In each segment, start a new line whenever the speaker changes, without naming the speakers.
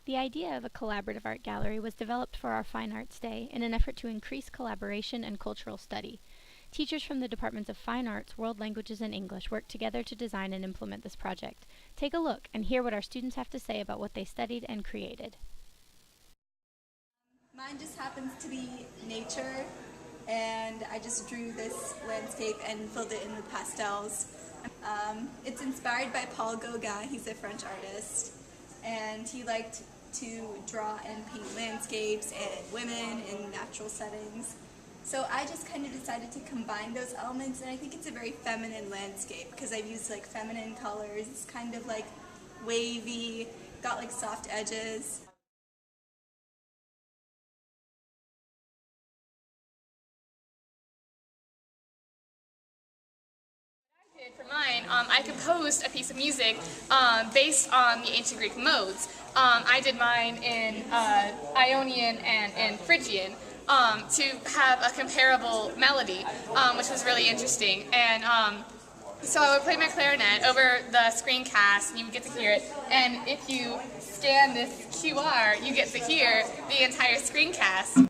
The idea of a collaborative art gallery was developed for our Fine Arts Day in an effort to increase collaboration and cultural study. Teachers from the Departments of Fine Arts, World Languages, and English worked together to design and implement this project. Take a look and hear what our students have to say about what they studied and created.
Mine just happens to be nature, and I just drew this landscape and filled it in with pastels. It's inspired by Paul Gauguin. He's a French artist, and he liked to draw and paint landscapes and women in natural settings. So I just kind of decided to combine those elements, and I think it's a very feminine landscape because I've used like feminine colors. It's kind of like wavy, got like soft edges.
For mine, I composed a piece of music based on the ancient Greek modes. I did mine in Ionian and in Phrygian to have a comparable melody, which was really interesting. And so I would play my clarinet over the screencast, and you would get to hear it. And if you scan this QR, you get to hear the entire screencast.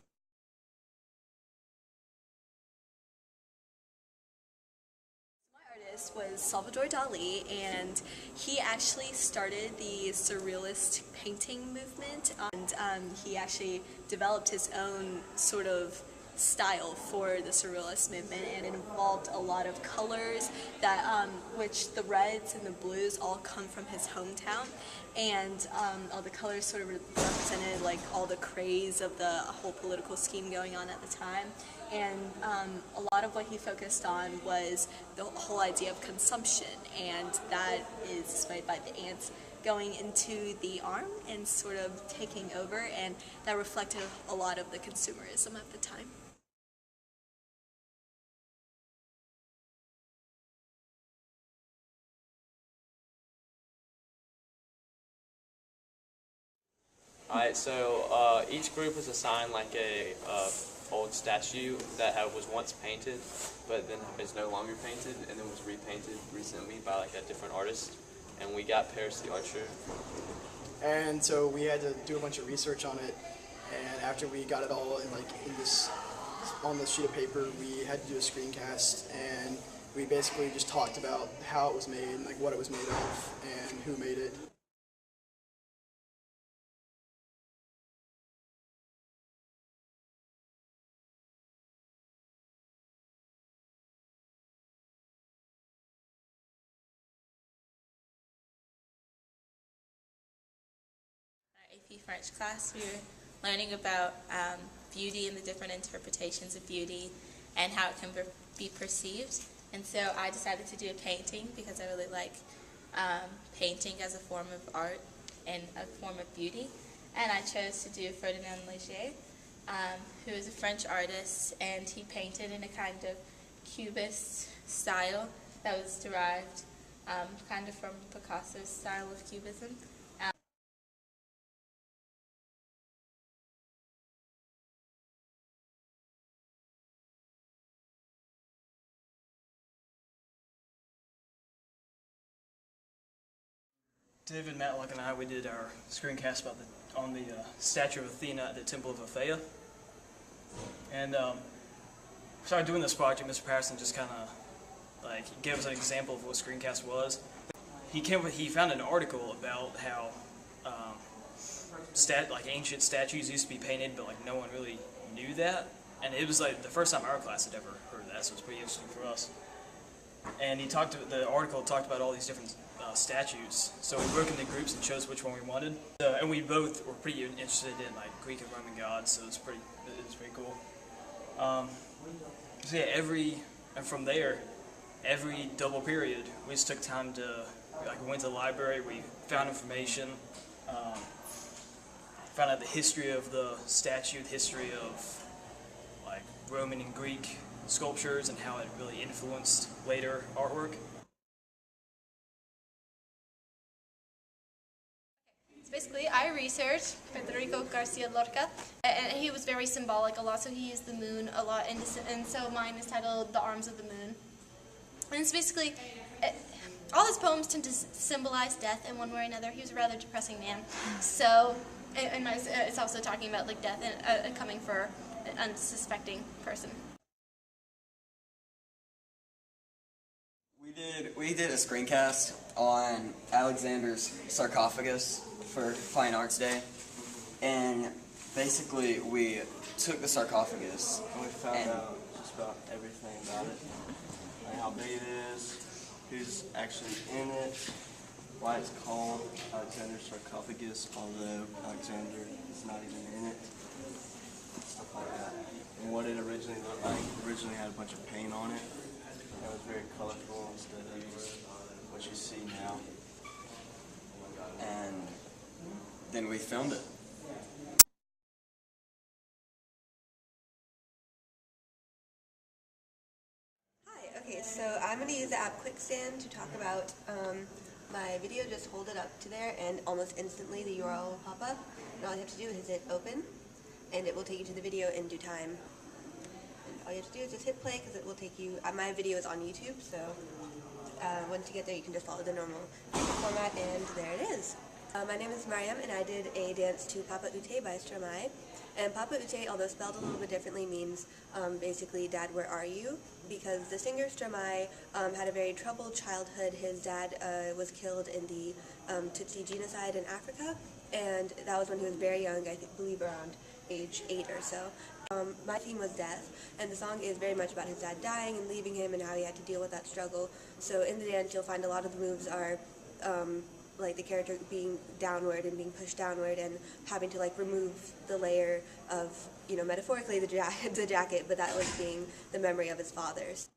Was Salvador Dali, and he actually started the surrealist painting movement, and he actually developed his own sort of style for the surrealist movement, and it involved a lot of colors that which the reds and the blues all come from his hometown, and all the colors sort of represented like all the craze of the whole political scheme going on at the time. And a lot of what he focused on was the whole idea of consumption, and that is displayed by the ants going into the arm and sort of taking over, and that reflected a lot of the consumerism at the time.
Alright, so each group was assigned like a old statue that was once painted, but then is no longer painted, and then was repainted recently by like a different artist. And we got Paris the Archer.
And so we had to do a bunch of research on it, and after we got it all on this sheet of paper, we had to do a screencast, and we basically just talked about how it was made, like what it was made of, and who made it.
AP French class, we were learning about beauty and the different interpretations of beauty and how it can be perceived. And so I decided to do a painting because I really like painting as a form of art and a form of beauty. And I chose to do Ferdinand Léger, who is a French artist, and he painted in a kind of cubist style that was derived kind of from Picasso's style of cubism.
David, Matlock, and I, we did our screencast on the statue of Athena at the Temple of Aphaia. And started doing this project. Mr. Patterson just kind of gave us an example of what screencast was. He found an article about how ancient statues used to be painted, but no one really knew that. And it was like the first time our class had ever heard of that, so it was pretty interesting for us. And the article talked about all these different statues. So we broke into groups and chose which one we wanted. And we both were pretty interested in Greek and Roman gods, so it was pretty cool. So yeah, from there, every double period, we just took time to, we went to the library, we found information, found out the history of the statue, the history of Roman and Greek sculptures and how it really influenced later artwork.
So basically, I researched Federico Garcia Lorca, and he was very symbolic a lot, so he used the moon a lot, and so mine is titled The Arms of the Moon. And it's basically, all his poems tend to symbolize death in one way or another. He was a rather depressing man. So it's also talking about like death and coming for an unsuspecting person.
We did a screencast on Alexander's sarcophagus for Fine Arts Day, and basically we took the sarcophagus
and we found out just about everything about it, like how big it is, who's actually in it, why it's called Alexander's sarcophagus, although Alexander is not even in it, stuff like that, and what it originally looked like. It originally had a bunch of paint on it. It was very colorful instead of what you see now.
and then we filmed it.
Hi, okay, so I'm going to use the app Quicksand to talk about my video. Just hold it up to there and almost instantly the URL will pop up. And all you have to do is hit open and it will take you to the video in due time. And all you have to do is just hit play because it will take you, my video is on YouTube, so once you get there you can just follow the normal format and there it is. My name is Mariam and I did a dance to Papa Ute by Stromae. And Papa Ute, although spelled a little bit differently, means basically, Dad, where are you? Because the singer Stromae had a very troubled childhood. His dad was killed in the Tutsi genocide in Africa, and that was when he was very young, I believe around age 8 or so. My theme was death, and the song is very much about his dad dying and leaving him and how he had to deal with that struggle. So in the dance, you'll find a lot of the moves are like the character being downward and being pushed downward and having to like remove the layer of, you know, metaphorically the jacket, but that was being the memory of his father's.